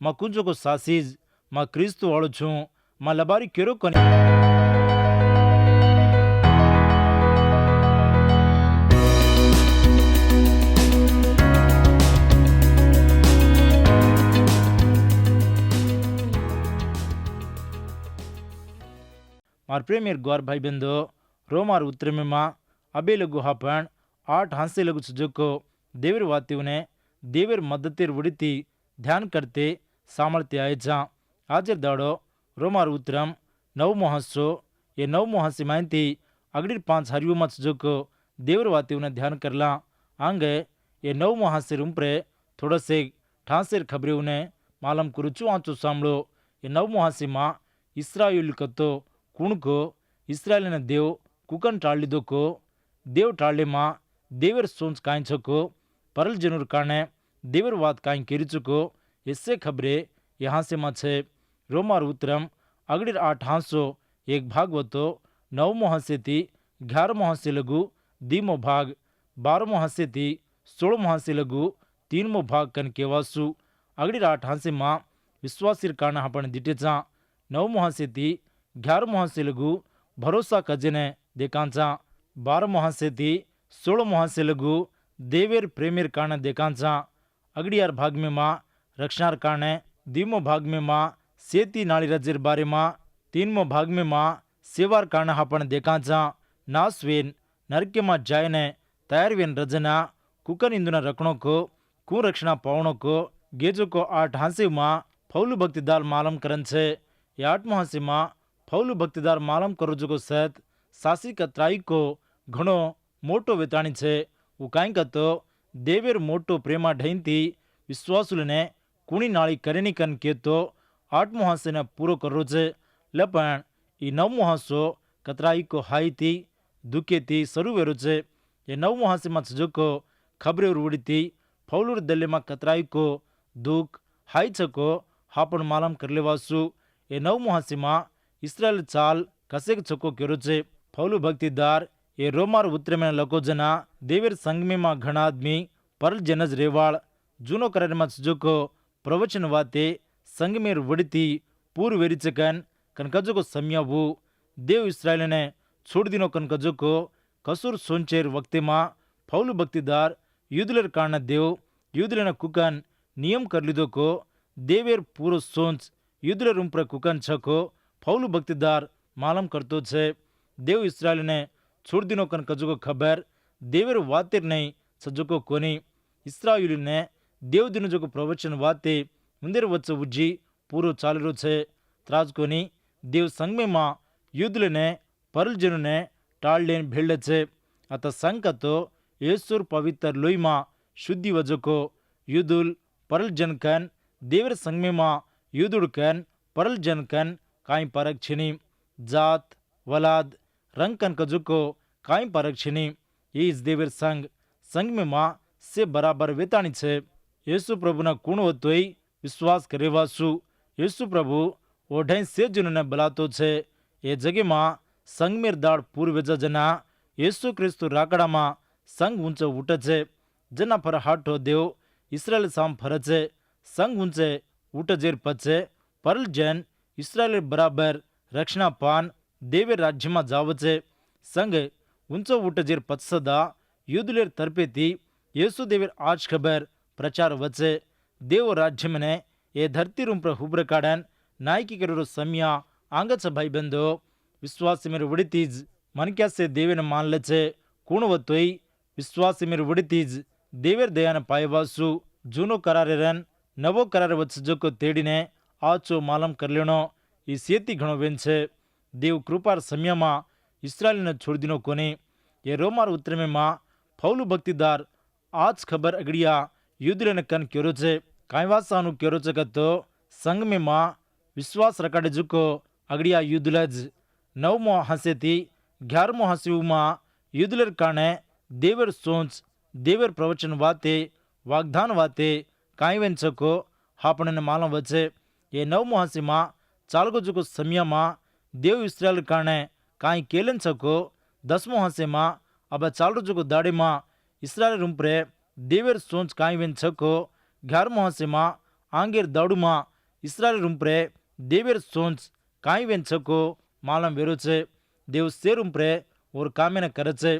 मैं कुंजो को सासीज मैं क्रिस्तु वालों छूं मैं लबारी केरो कोनी मार प्रेमियर गौर भाई बंदो रोमार उत्तर में माँ अबे लगु हापन 8 हांसे लगु सुजको देवर वाती उन्हें देवर मदतिर उड़ती ध्यान करते सामर्थ्य आए जा आजर दाड़ो रोमार उत्तरम 9 महासो ये 9 महासी मायंती अगड़ी 5 हरियो मत सुजको देवर वाती उन्हें ध्यान करला आंगे ये 9 महासी रुम्प्रे थोड़ा से ठांसेर खबरे उन्हें मालम कुरुचु आंचो सामलो ये 9 महासी माँ इस्राएल कतो कुणको इस्राएल देव कुकन टाळिदो को देव टाळे माँ देवर सोच कांचको परल जनूर काने देवर वात काई केरिचको इससे खबरे यहाँ से माँ छे रोमार उत्तरम अगड़ीर 8 हांसो एक भागवतो 9 महासे थी 11 महासे लगू 2 भाग 12 महासे थी 16 महासे लगू 3 भाग कन केवासु अगड़ीर 8 हांसे माँ विश्वासीर काना आपण दिटेचा 9 महासे थी 11 महासे लगू भरोसा कजने देकांचा 12 महासे थी 16 महासे लगू देवेर प्रेमीर काने देकांचा अगड़ियार भाग में माँ रक्षार काने 2 भाग में माँ सेती नाली रजर बारे माँ 3 भाग में माँ सेवार काने आपण देकांचा नासवेन नरके माँ जायने तयारवेन रजना कुकन इंदुना रखणो को कु रक्षणा पावणो को गेजो को 8 हांसे माँ फौलू भक्तिदार मालम करन छे 8 महासे माँ फौलू भक्तिदार मालम करोजो सत सासी कतराई को घणो मोटो वेताणी छे वो काई कतो देवेर मोटो प्रेमा ढईंती विश्वासुलने कुणी नाळी करेनी कन केतो 8 महासेने पूरो करो छे लपण ई 9 महासो कतराई को हाईती दुखेती सरू वेरो छे ये 9 महासे में सजको खबरे उड़ती फौलूर दल्ले में कतराई को दुख हाई छको हापण मालम कर लेवासु ये 9 महासे में इस्राएल चाल कसेक छको केरो छे फौलू भक्तिदार ये रोमार उत्तर में लको जना देवेर संग में मां घना आदमी परल जनज रेवाड़ जूनो करे में सजको प्रवचन वाते संग में वड़ती पूर्व वेरिचकन कनकजो को सम्यावु देव इस्राएल ने छोड़ दिनो कनकजो को कसूर सोंचेर वक्ते मां फौलू भक्तिदार युद्धलर कारण देव युद्धलना कुकन नियम कर लीधो को देवेर पूरो सोंच युद्धलर उम्प्र कुकन छको फौलू भक्तिदार मालम करतो छे देव इस्राएल ने छोड़ दिनो कनकजो को खबर देवेर वातेर नहीं सजको कोनी इस्राएल ने देव दिनो जो प्रवचन वाते मुंदेर वच्च उज्जी पूरो चालरो छे त्राज कोनी देव संग में मां युद्धले ने परल जनु ने टाळलेन भेळले छे अत संग तो येसूर पवित्र लोई मां शुद्धि वजको युद्धुल परल जनकन देवर संग में मां युद्धुड़कन परल जनकन काई परक छिनी जात वलाद रंग कन कजुको काई परक छिनी ये इस देवर संग में मां से बराबर वेताणी छे येसु प्रभु ना कुण होतोय विश्वास करेवासु येसु प्रभु ओढे से जुने बलातो छे ये जगे मां संग मेर दाड़ पूर्व जना येसु क्रिस्तु राकड़ा मां संग ऊंचो उठे छे जना पर हाटो देव इस्राएल साम फरचे संग ऊंचे उठ जेर पचे परल जन इस्राएल बराबर रक्षणा पान देवे राज्य में जावचे संग ऊंचो उठ जेर पत्सदा युद्धलेर तरपेती येसु देवर आज खबर प्रचार वचे देव राज्य में ये धरती रूम पर हुब्र काड़न नायकी करो सम्या आंगच भाई बंदो विश्वास मेरे उड़तीज मन क्या से देवे न मान लेचे कुणवतोई विश्वास मेरे उड़तीज देवर दयान पायवासु जूनो करारेरन नवो करार वत्सजो को तेड़ीने आचो मालम कर लेनो ई सेती घणो वेन छे देव कृपार समय में इस्राएल ने छोड़ दिनो कोने ये रोमार उत्तर में मां फौलू भक्तिदार आज खबर अगड़िया युद्धले ने कन क्योरो छे कायवासानु क्योरो छे कतो संग में मां विश्वास रकाडे जुको अगड़िया युद्धलज 9 हंसे थी 11 हंसे मां युद्धलर काने देवर सोच देवर प्रवचन वाते वाग्दान वाते कायवेन छको हापणे ने मालूम वचे ये 9 हंसे मां चालगो जुको समय मां देव इस्राएल काने काई केलन छको 10 हंसे मां अब चालरो जुको दाड़े मां इस्राएल रूम्प्रे देवर सोच कायवेन छको 11 हंसे मां आंगेर दाड़ू मां ઇસરાયલ રૂમપ્રે દેવેર સોંચ કાંઈ વેન છકો માલમ વેરો છે દેવ શેર રૂમપ્રે ઓર કામેને કરે છે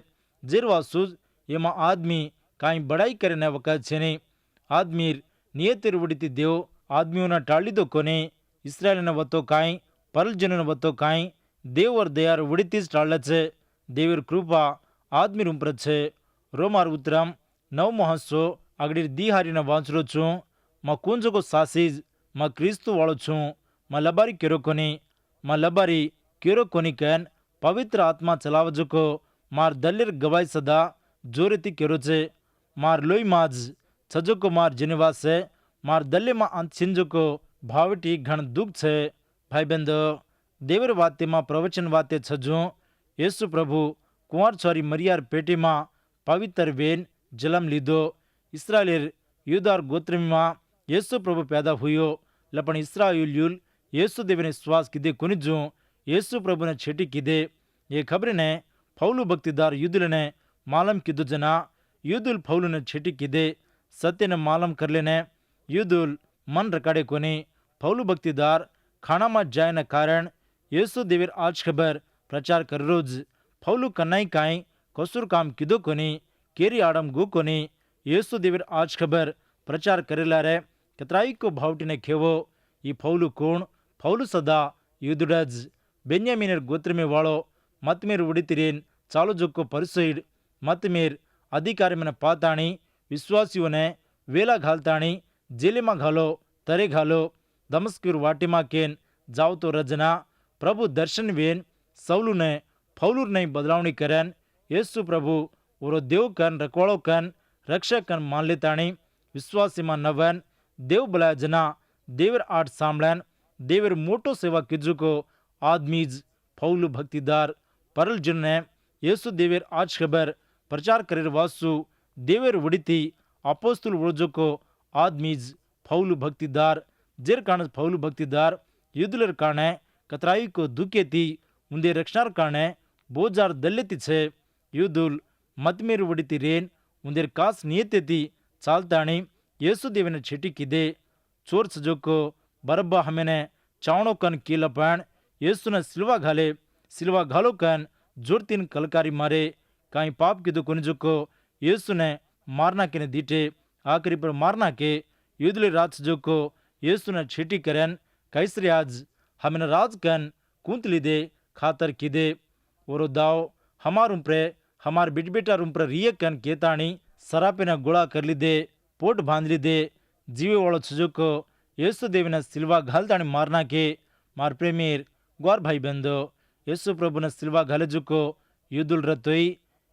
જેરવાસુજ એમાં આદમી કાંઈ બડાઈ કરીને વખત છે નહીં આદમીર નિયતિર ઉડીતી દેવ આદમીઓના ટાળીદો કોને ઇસરાયલને વતો કાંઈ પરલજનોને વતો કાંઈ દેવ ઓર દયાર ઉડીતી જ ટાળે છે દેવીર કૃપા આદમી રૂમપ્ર છે રોમાર ઉતરમ નવમો હસ્સો આગળ દીહારીને વાંચરો છું માં કુંજકો સાસીજ માં ક્રિસ્તુ વાળો છું માં લબારી કેરો કોની માં લબારી કેરો કોની કેન પવિત્ર આત્મા ચલાવજકો માર દલ્લેર ગવાઈ સદા જોરેથી કેરો છે માર લોહીમાં જ છજકો માર જનવાસે માર દલ્લેમાં અંત છીંજકો ભાવટી ઘણ દુઃખ છે ભાઈ બંધો દેવર વાતેમાં પ્રવચન વાતે છજું યેસુ પ્રભુ કુંવાર છોરી મરિયાર પેટીમાં પવિત્ર વેન જલમ લીધો ઇસ્રાયેલ યુદાર ગોત્રમાં યેસુ પ્રભુ પેદા હુયો લપણ ઇસ્રાયેલ యేసు దేవుని శ్వాస కిదే కొనిజ్జు యేసు ప్రభునే చెటి కిదే ఏ ఖబరినే పౌలు భక్తిదార్ యూదులనే మాలం కిదు జన యూదుల్ పౌలునే చెటి కిదే సత్యને માલમ કરલેને यूदुल मन रकाड़े कोनी पौलु भक्तिदार खाना में जाए न कारण येसु देवीर आज खबर प्रचार कर रोज पौलु कन्नाई काई कसूर काम किदो कोनी केरी आडम गु कोनी येसु देवीर आज खबर प्रचार करेला रे कतराई को भावटी ने खेवो ई पौलु कोण पौलु सदा यूदुडज बेन्यामीनर गोत्र में वालो मतमेर उड़ीतिरेन चालो जोको परिसैड मतमेर अधिकारी में पाताणी विश्वासियों ने वेला घालताणी जेले में घालो तरे घालो दमस्किर वाटी में केन जाओ तो रजना प्रभु दर्शन वेन सौलू ने फौलूर नहीं बदलावनी करन येसु प्रभु और देव कन रखवाड़ो कन रक्षक कन मान लेताणी विश्वासी में नवन देव बलाय जना देवर आठ सांभळन देवर मोटो सेवा कीजु को आदमीज फौलू भक्तिदार परल जन ने येसु देवर आज खबर प्रचार करेर वासु देवर उड़ीती अपोस्तल उड़जो को आदमीज फौलू भक्तिदार जेर कारण फौलू भक्तिदार युद्धलर कारण कतराई को दुखेती उन्दे रक्षणार कारण बोजार दल्लेती छे युद्धुल मतमेर उड़ीती रेन उन्देर कास नियतेती चालताणी येसु देवने छेटी किदे चोर सजोको बरब्बा हमेने चावणो कन कीलपण येसुने सिल्वा घालो कन जोरतीन कलकारी मारे काई पाप किदो कोनिजोको येसुने मारना के ने दीटे आखिरी पर मारना के युद्धले राज सजोको येसुने छेटी करन कैसरे आज हमेने राज कन कुंतली दे खातर किदे ओरो दाव हमार उम्प्रे हमार बिटबेटा उम्प्रे रिये कन केताणी सरापेना गोळा कर ली दे पोट बांध ली दे जीवे वालो छजोको येसु देवने सिल्वा घालताणी मारना के मार प्रेमीर ग्वार भाई बंदो येसु प्रभुने सिल्वा घाले जुको युद्धुल रतोई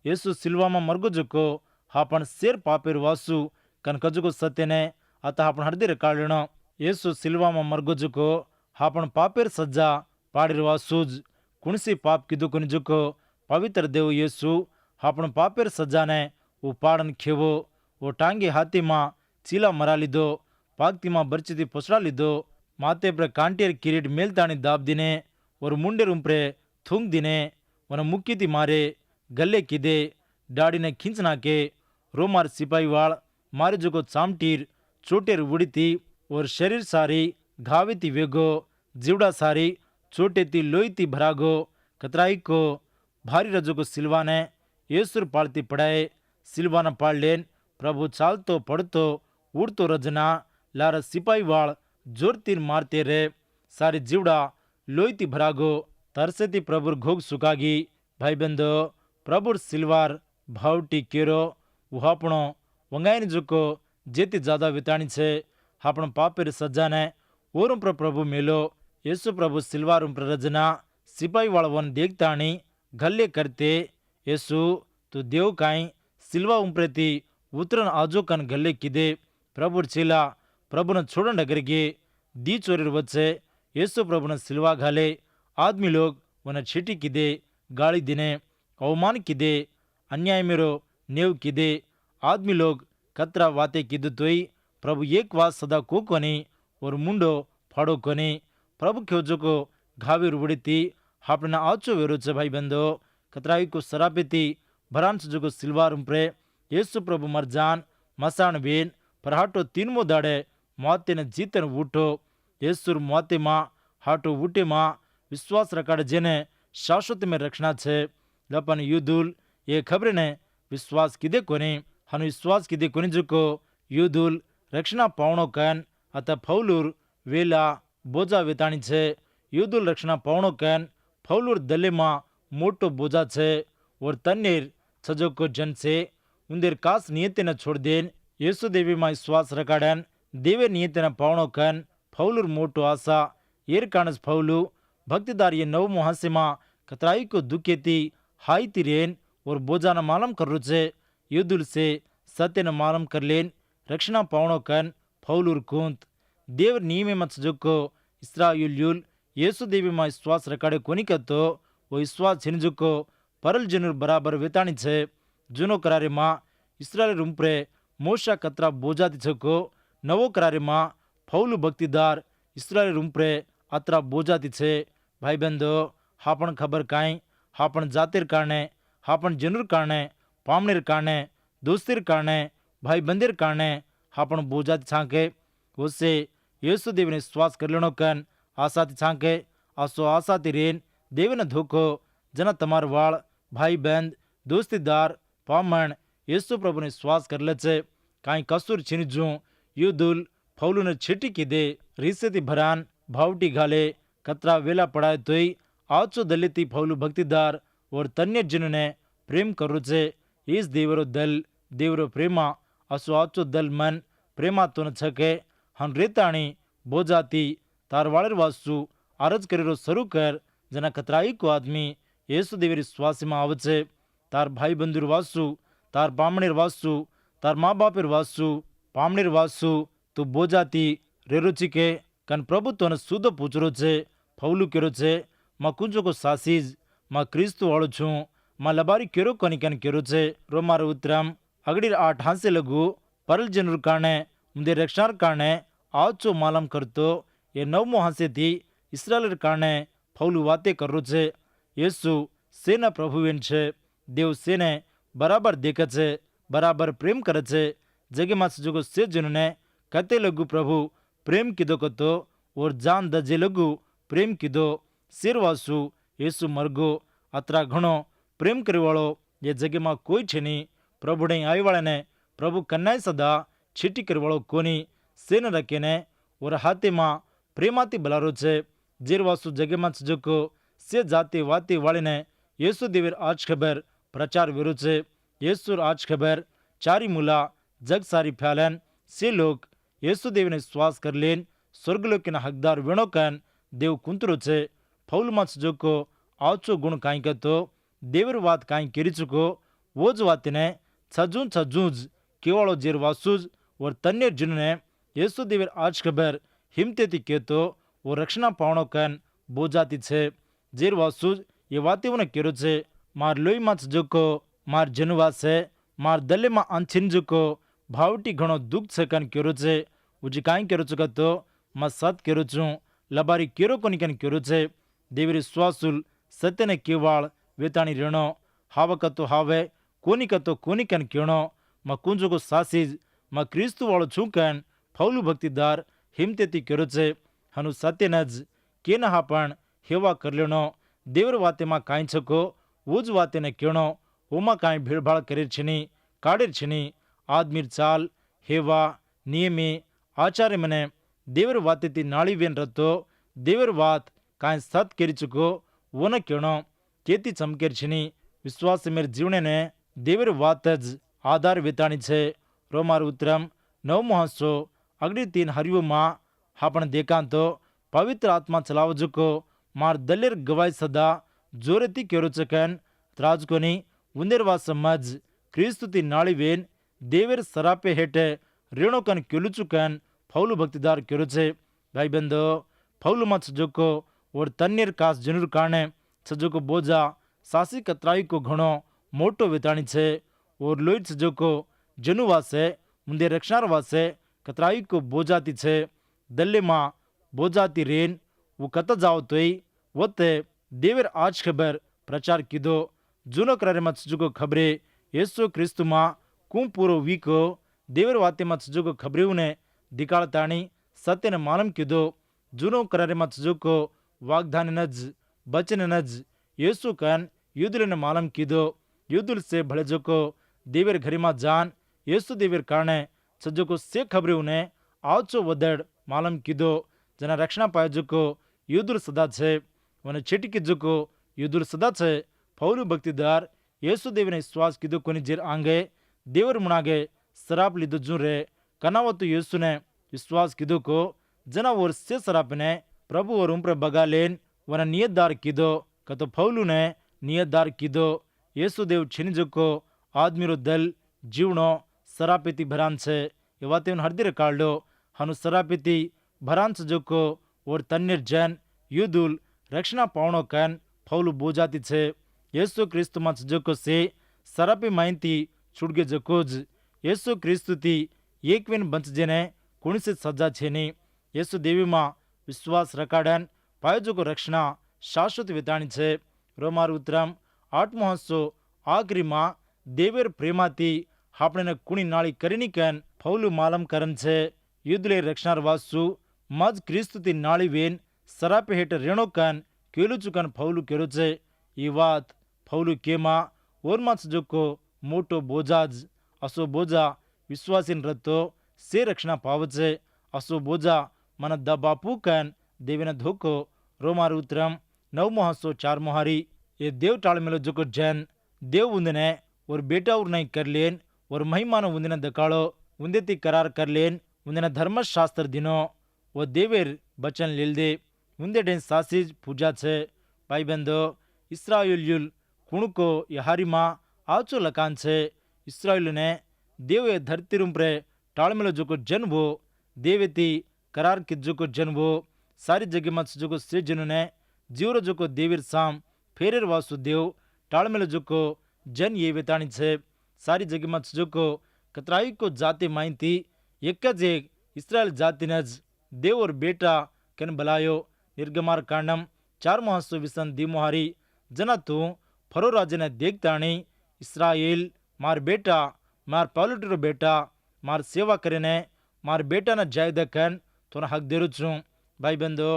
येसु सिल्वा में मरगो जुको हापण शेर पापेर वासु कन कजुको सत्यने आता हापण हृदय काढणो येसु सिल्वा में मरगो जुको हापण पापेर सज्जा पाडीर वासुज कुणसी पाप किदो कोनी जुको पवित्र देव येसु हापण पापेर सज्जाने उपाड़न खेवो वो टांगे हाथी में चीला मरा लीधो पागती में बरचीती पोसड़ा लीधो माथे पर कांटेर किरीट मेलताणी दाब दिने और मुंडेर उम्प्रे थूंग दिने वन मुक्कीती मारे गले किदे डाड़ी ने खींच नाके रोमार सिपाही वाल मारे जोको चामटीर चोटेर उड़ीती और शरीर सारी घावेती वेगो जीवड़ा सारी चोटेती लोईती भरागो कतराई को भारी रजो को सिल्वा ने येसुर पालती पड़ाए सिल्वा न पाल लेन प्रभु चालतो पड़तो उड़तो रजना लार सिपाही वाल जोर तीर मारते रे सारी जीवड़ा लोईती भरागो तरसेती प्रभुर घोग सुकागी भाई बंदो प्रभुर सिल्वार भावटी केरो वहापणो वंगाईने जोको जेती ज्यादा विताणी छे हापण पापेर सज्जाने ओरुं पर प्रभु मेलो येसु प्रभु सिल्वार पर रजना सिपाही वाळवन देखताणी गल्ले करते येसु तू देव काई सिल्वा उम्प्रेती उतरन आजो कन गल्ले किदे प्रभुर चीला प्रभुन छोड़न डगरिगे दी चोरीर वच्चे येसु प्रभुन सिल्वा घाले आदमी लोग वन छीटी किदे गाड़ी दिने अवमान किदे अन्याय मेरो नेव किदे आदमी लोग कतरा वाते किदु तोई प्रभु एक वात सदा को कोनी और मुंडो फाड़ो कोनी प्रभु खोजो को घावीर उड़ीती हापना आचो वेरो छे भाई बंदो कतराई को सरापेती भरांस जो को silver उम्प्रे Yesu Prabhu Marjan Masan when परहाटो तीनमो दाड़े मौते ने जीतन उठो યેસુર મોતીમાં હાટું ઊટીમાં વિશ્વાસ રખાડે જેને શાશ્વત में रखना છે લપન યુદુલ એ ખબરને વિશ્વાસ કીધે કોની હनु વિશ્વાસ કીધે કોની જુકો યુદુલ રક્ષણા પાવણો કન અત ફૌલુર વેલા બોજા વેતાણી છે યુદુલ રક્ષણા પાવણો કન ફૌલુર દલેમાં મોટો બોજા છે ઓર તન્નેર સજોકો જન છે ઉંદેર કાસ નિયતિને છોડ દેન యేసు દેવીમાં વિશ્વાસ રખાડન દેવે નિયતિના પાવણો કન ફૌલુર મોટો આશા એર કાણસ ફૌલુ ભક્તિદારીએ નવમો હાસ્યમાં કતરાઈ કો દુઃખેતી હાઈતી રેન ઓર બોજાના માલમ કરું છે યુદુલ સે સત્યને માલમ કર લેન રક્ષણા પાવણો કન ફૌલુર કુંત દેવ નિયમેમાં સજોકો ઇસ્રાયુલ యేసు દેવીમાં વિશ્વાસ રખાડે કોની કતો ઓ વિશ્વાસ છીનજુકો પરલ જનુર બરાબર વેતાણી છે જૂનો કરારીમાં ઇસ્રાયેલ રૂંપરે મોશા કતરા બોજાતી છકો નવો કરારીમાં ફૌલુ ભક્તિદાર ઇસ્રાયેલ રૂંપરે આતરા બોજાતી છે ભાઈબંધો હાપણ ખબર કાંઈ હાપણ જાતિર કારણે હાપણ જનુર કારણે પામણીર કારણે દોસ્તીર કારણે ભાઈબંધીર કારણે હાપણ બોજાતી છાંકે ઓસે యేసు દેવને શ્વાસ કરી લેણો કન આશાથી છાંકે આસો આશાથી રેન દેવને ધોકો જના તમાર વાળ ભાઈ બંધ દોસ્તીદાર પામણ యేసు પ્રભુને શ્વાસ કરી લે છે કાંઈ કસૂર છીનજું યુદુલ ફૌલુને છીટી કીધે રીસેથી ભરાન ભાવટી ઘાલે કતરા વેલા પડાય તોય આચો દલિતી ફૌલુ ભક્તિદાર ઓર તન્ય જનને પ્રેમ કરું છે ઈસ દેવરો દલ દેવરો પ્રેમા આસો આચો દલ મન પ્રેમા તો ન છકે હન રેતાણી બોજાતી તાર વાળેર વાસુ આરજ કરીરો શરૂ કર જેના કતરાઈ કો આદમી యేసు દેવરી શ્વાસમાં આવે છે તાર ભાઈ બંધુર વાસુ તાર પામણીર વાસુ તાર મા બાપેર વાસુ પામણીર વાસુ તું બોજાતી રેરુચિકે કન પ્રભુ તોને સુધો પૂછરો છે ફૌલું કેરો છે માં કુંજો કો સાસીજ માં ક્રિસ્તુ વાળો છું માં લબારી કેરો કોની કન કેરો છે રોમારો ઉત્તરમ અગડીર 8 હાંસે લગુ પરલ જનુર કારણે મુંદે રક્ષાર કારણે આચો માલમ કરતો એ નવમો હાંસેથી ઇસ્રાયેલર કારણે ફૌલું વાતે કરરો છે యేసు સેના પ્રભુવેન છે દેવ સેને બરાબર દેખે છે બરાબર પ્રેમ કરે છે જગેમાં સજોગો સે જનને કતે લગુ પ્રભુ પ્રેમ કીધો કતો ઓર જાન દજે લગુ પ્રેમ કીધો શેરવાસુ యేసు મરગો અતરા ઘણો પ્રેમ કરીવાળો એ જગેમાં કોઈ છે નહીં પ્રભુને આવીવાળાને પ્રભુ કન્નાય સદા છીટી કરીવાળો કોની સેન રખીને ઓર હાથેમાં પ્રેમાથી બલારો છે જેરવાસુ જગેમાં સજોકો સે જાતિ વાતી વાળીને యేసు દેવેર આજ ખબર પ્રચાર વિરુદ્ધ છે యేసుર આજ ખબર ચારી મુલા જગ સારી ફ્યાલન સે લોક యేసు દેવને શ્વાસ કર લેન સ્વર્ગલોકના હકદાર વેણોકન દેવ કુંતરો છે ફૌલમાં સજોકો આચો ગુણ કાંઈ કતો દેવર વાત કાંઈ કરી ચૂકો વો જ વાતને છજું જ કેવાળો જેર વાસુ જ ઓર તન્ય જુનને యేసు દેવર આજ ખબર હિમતેથી કહેતો વો રક્ષણા પાવણો કન બોજાતી છે જેર વાસુ જ એ વાતીઓને કેરો છે માર લોહીમાં સજોકો માર જનવા છે માર દલેમાં આંછીન જુકો ભાવટી ઘણો દુઃખ છે કન કેરો છે ઉજી કાંઈ કેરો છું કતો માં સત કેરો છું લબારી કેરો કોની કન કેરો છે દેવરી શ્વાસુલ સત્યને કેવાળ વેતાણી રેણો હાવ કતો હાવે કોની કતો કોની કન કેણો માં કુંજોકો સાસીજ માં ક્રિસ્તુ વાળો છું કન ફૌલુ ભક્તિદાર હિમતેથી કેરો છે હનુ સત્યન જ કેના હા પણ હેવા કર લેણો દેવર વાતેમાં કાંઈ છકો वो જ વાતેને કેણો ઓમાં કાંઈ ભેળભાળ કરે છે નહીં કાઢે છે નહીં આદમીર ચાલ હેવા નિયમી આચાર્ય મને દેવર વાતેથી નાળીવેન રતો દેવર વાત કાંઈ સત કરી ચૂકો ઓને કેણો કેતી ચમકેર છે નહીં વિશ્વાસ મેર જીવણેને દેવર વાત જ આધાર વેતાણી છે રોમાર ઉત્તરમ નવમો હાંસો અગડી 3 હરિયોમાં હાપણ દેખાંતો પવિત્ર આત્મા ચલાવો જુકો માર દલેર ગવાય સદા જોરેથી કેરો ચકન ત્રાજકોની ઉંદેરવા સમજ ક્રિસ્તુથી નાળીવેન દેવેર સરાપે હેઠે રેણોકન કેલુચુકન ફૌલુ ભક્તિદાર કેરો છે ભાઈબંધો ફૌલુમાં સજોકો ઓર તન્નેર કાસ જનુર કારણે સજોકો બોજા સાસી કતરાઈ કો ઘણો મોટો વેતાણી છે ઓર લોહિત સજોકો જનુ વાસે મુંદે રક્ષાર વાસે કતરાઈ કો બોજાતી છે દલ્લેમાં બોજાતી રેન वो कत जाओ तोय वते देवर आज खबर प्रचार कीधो जूनो करारे मत जुगो खबरे येसु क्रिस्तु मा कुं पूरो वीको देवर वाते मत जुगो खबरेउने दिकाळताणी सत्यने मालम कीधो जूनो करारे मत जुको वागदान नज बचन नज यीशु कन युद्ध ने मालूम कीदो युद्ध से भले जुको देवर घरी मा जान यीशु देवर कारणे सजुको से खबरी उन्हें आवचो वदड़ मालूम कीदो जना रक्षणा पाए जुको युद्ध सदा छे वने चिटिकी जुको युद्ध सदा छे पौलु भक्तिदार यीशु देवने विश्वास कीदो कोनी जेर आंगे देवर मुनागे शराब लीधो जू रे कनावतु यीशु ने विश्वास कीदो को जना और से शराब ने प्रभु और उम्र बगा लेन वना नियतदार कीदो कतो पौलु ने नियतदार कीदो यीशु देव छिनिजुको आदमी रो दल जीवनो शराबीती भरान छे ये वाते उन हरदिर काढलो हनु शराबीती भरान जुको और तन्य जन युदुल रक्षणा पावणो कन पौलु बोजाती छे यीशु क्रिस्तु मा जुको से शराबी माइंती छुड़गे जकोज यीशु क्रिस्तु ती एकविन बंच जेने कुणी से सजा छेनी यीशु देवी मा विश्वास रकाडन पायजो को रक्षणा शाश्वत विताणी छे रोमार उतरम 8 हस्सो आखरी मा देवेर प्रेमाती आपने कुणी नाળી करीनी कन पौलु मालम करन छे युद्धले रक्षणार वासु मज क्रिस्तुती नाળી वेन सरापे हेठ रेणो कन केलु चुकन पौलु केरो छे ई वात पौलु केमा ओरमाच जोको मोटो बोजाज असो बोजा विश्वासीन रतो से रक्षणा पावचे असो बोजा मन दबापू कन देवेन धोको रोमार उतरम 9 हस्सो 4 मोहारी ये देव टाळमेलो जोको जन देव उंदने और बेटा और नहीं कर लेन और महिमान उंदिन दकाळो उंदेती करार कर लेन उंदिन धर्मशास्त्र दिनो वो देवेर बचन लेलदे उंदे डेन सासीज पूजा छे भाई बंदो इस्राएलियुल कुणको यहारिमा आचो लकान छे इस्राएल ने देवे धरती रुम्प्रे टाळमेलो जोको जन वो देवेती करार के जोको जन वो सारी जगह मत जोको से जनु ने जीवरो जोको देवीर साम फेरेर वासुदेव टाळमेलो जोको जन ये वेताणी छे सारी जगह मत जोको कतराई को जाति माइंती एक इस्राएल जाति नज देव और बेटा कन बलायो निर्गमार कांडम 4 हस्सो विसन दीमोहारी जना तू फरो राजे ने देखताणी इस्राएल मार बेटा मार पालुटीरो बेटा मार सेवा करेने मार बेटा न जायद कन तो हक देरु छू भाई बंदो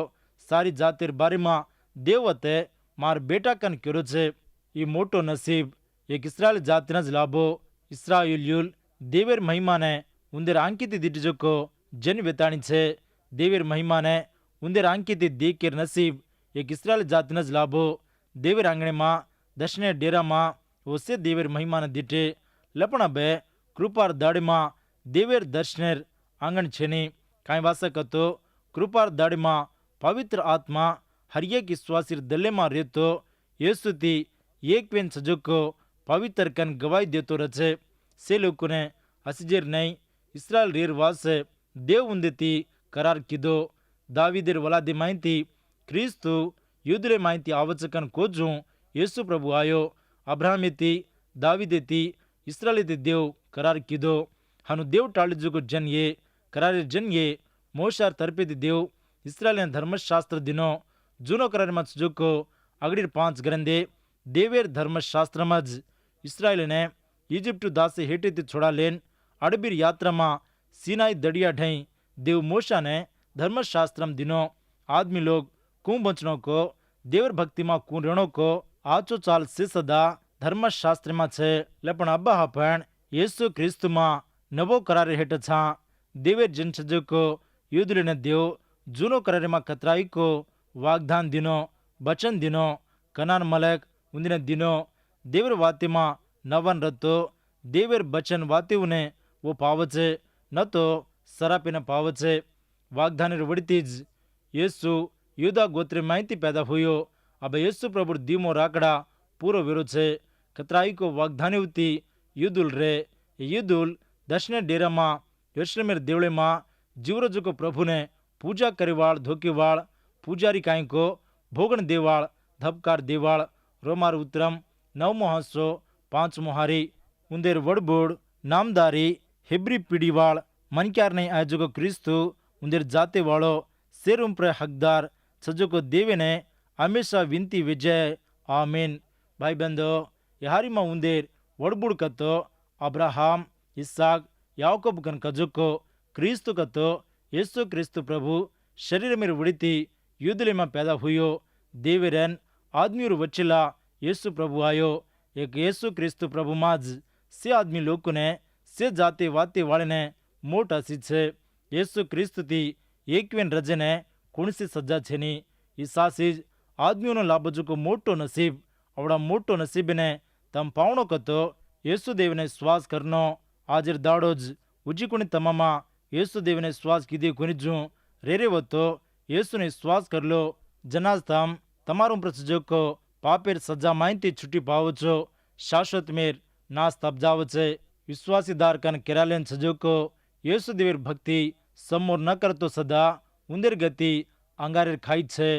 सारी जातिर बारी मा देवते मार बेटा कन केरो छे ई मोटो नसीब एक इस्राएल जाति नज लाभो इस्राएलियुल देवेर महिमा ने उंदेर अंकिति दिटजको जन वेताणी छे देवेर महिमा ने उंदेर अंकिति देकेर नसीब एक इस्राएल जाति नज लाभो देवेर आंगणे मा दशने डेरा मा ओसे देवेर महिमा ने दिटे लपणा बे कृपार दाड़ी मा देवेर दर्शनेर आंगण छेनी काई वासक तो कृपार दाड़ी मा पवित्र आत्मा हर एक विश्वासी दल्ले मा रेतो येसुती एक पेन सजुको पवित्र कन गवाही देतो रचे से लोगों ने हसीजेर नहीं इस्राएल रेर वासे देव उंदेती करार किदो दावीदेर वलादे माइंती क्रिस्तु युद्धरे माइंती आवचकन कोजू यीशु प्रभु आयो अब्राहमेती दावीदेती इस्राएलेती देव करार किदो हनु देव टाळजुको जन ये करारे जन ये मोशार तरपेती देव इस्राएल धर्मशास्त्र दिनो जूनो करार मत जुको अगड़ीर 5 ग्रंथे देवेर धर्मशास्त्र मज इस्राएल ने इजिप्ट दासे हेटेती छोड़ा लेन अड़बीर यात्रा मा सीनाई दड़िया ढई देव मोशा ने धर्मशास्त्रम दिनो आदमी लोग कूं बचनो को देवर भक्ति मा कूं रेणो को आचो चाल से सदा धर्मशास्त्र मा छे लपण अब्बा हपण येसु क्रिस्तु मा नवो करार हेठ छा देवेर जनसजो को युद्धले ने देव जूनो करारे मा कतराई को वाग्दान दिनो बचन दिनो कनान मलक उंदिन दिनो देवर वाते मा नवन रतो देवर बचन वाते उन्हें वो पावचे न तो सरापिन पावचे वाग्दान वड़तीज येसु यूदा गोत्र माहिती पैदा हुयो अब येसु प्रभु दीमो राकड़ा पूरो विरोध छे कतराई को वाग्दानी उती युदुल रे युदुल दशने डेरा मा यरूशलेमेर देवळे मा जीवरज को प्रभु ने पूजा करीवाळ धोकीवाळ पूजारी काई को भोगण देवाळ धबकार देवाळ रोमार उतरम 9 हस्सो 5 मोहारी उंदेर वड़बोड़ नामदारी हेब्री पीढ़ीवाळ मनक्यार नहीं आजो क्रिस्तु उंदेर जाते वालो सेरुम प्र हकदार सजो को देवे ने हमेशा विनती विजय आमीन भाई बंदो यहारी मा उंदेर वड़बुड़ कतो अब्राहम इसहाक याकूब कन कजुको क्रिस्तु कतो यीशु क्रिस्तु प्रभु शरीर में उड़ीती युद्धले में पैदा हुयो। देवेरन आदमी वच्चेला यीशु प्रभु आयो। एक यीशु क्रिस्तु प्रभु माज से आदमी लोग ने से जाते वाते वाले ने मोट हसी छे। यीशु क्रिस्तु थी एकवेन रजे ने कौन सी सज्जा छे नी। ईसासीज आदमियों लाभजू को मोटो नसीब आवड़ा मोटो नसीब ने तम पावणो कतो यीशु देव ने श्वास करनो। आजर दाड़ोज उजीकुणी तमामा यीशु देव ने श्वास कीधे कोनीजू रेरे वो तो यीशु ने श्वास कर लो। जनाज तम तमारू प्रसजो को पापेर सजा माइनती छुट्टी पावो छो। शाश्वत मेर नाश तब जावो छे। विश्वासीदार कन केरालेन सजो को यीशु देवर भक्ति सम्मोर न करतो सदा उंदेर गति अंगारेर खाई छे।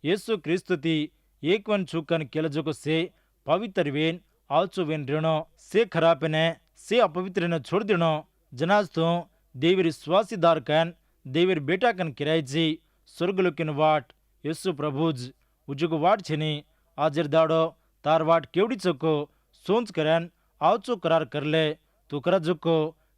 यीशु क्रिस्तु थी एकवन छूकन केलजो को से पवित्र वेन आलचो वेन रेणो से खराब ने से अपवित्र ने छोड़ देनो। जनाज तो देवर विश्वासीदार कन देवर बेटा कन किराय जी स्वर्गलोकिन वाट यीशु प्रभुज उजुको वाट छेनी। आजर दाड़ो तार वाट केवड़ी चको सोच करन आवचो करार कर ले। तू करा जुको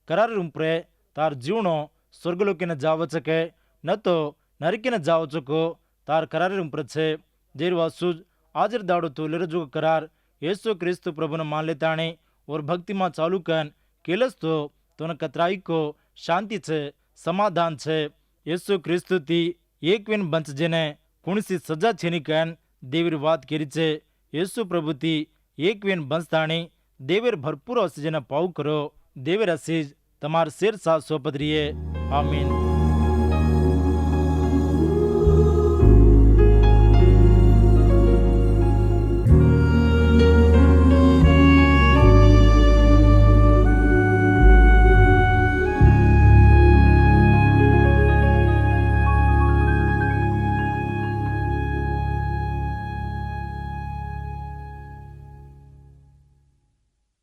करार रूपरे तार जीवनो स्वर्गलोकिन जाव चके न तो नरकिन जाव चको तार करार रूपर छे। जेर वासुज आजर दाड़ो तू लेरजो करार यीशु क्रिस्तु प्रभु ने मान लेताणी और भक्ति में चालू कन केलस तो न कतराई को शांति छे समाधान छे। यीशु क्रिस्तु थी एकवेन बंच जेने कुणसी सजा छेनी कन देवीर बात करी छे। यीशु प्रभु थी एकवेन बंच ताणी देवीर भरपूर असीज ने पाऊ करो। देवीर असीज तमार शेर साथ सोपत रहिए। आमीन।